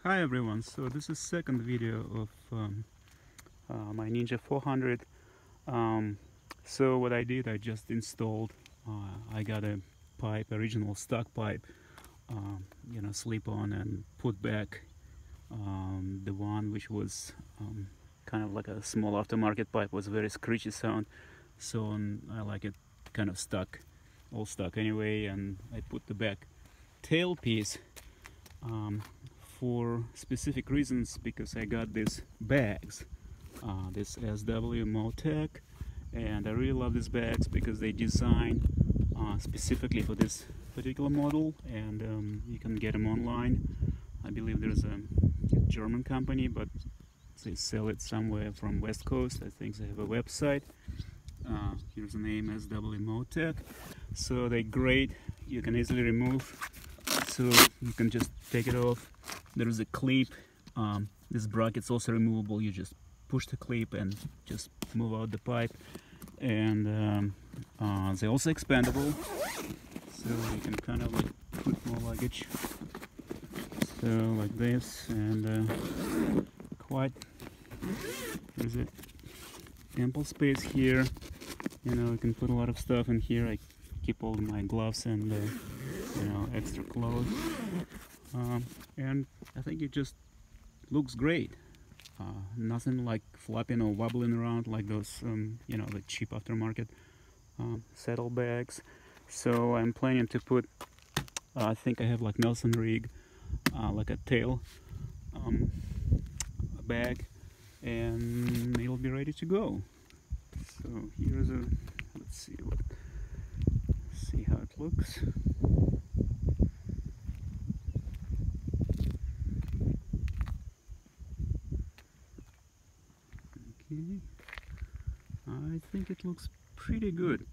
Hi everyone, so this is second video of my Ninja 400. So what I did, I just installed, I got a pipe, original stock pipe, slip on and put back the one which was kind of like a small aftermarket pipe, was very screechy sound, so I like it kind of stuck, all stuck anyway, and I put the back tailpiece for specific reasons, because I got these bags, this SW-Motech, and I really love these bags because they designed specifically for this particular model, and you can get them online. I believe there's a German company, but they sell it somewhere from West Coast. I think they have a website. Here's the name, SW-Motech. So they're great, you can easily remove, so you can just take it off. There is a clip, this bracket's also removable. You just push the clip and just move out the pipe, and they're also expandable, so you can kind of like put more luggage, so like this, and there's a ample space here. You can put a lot of stuff in here. I keep all my gloves and extra clothes, and I think it just looks great. Nothing like flopping or wobbling around like those the cheap aftermarket saddle bags. So I'm planning to put, I think I have like Nelson rig, like a tail bag, and it'll be ready to go. So here's a, let's see how it looks. Okay, I think it looks pretty good.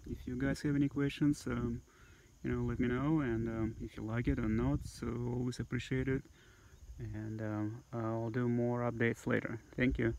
If you guys have any questions, let me know, and if you like it or not, so always appreciate it, and I'll do more updates later. Thank you.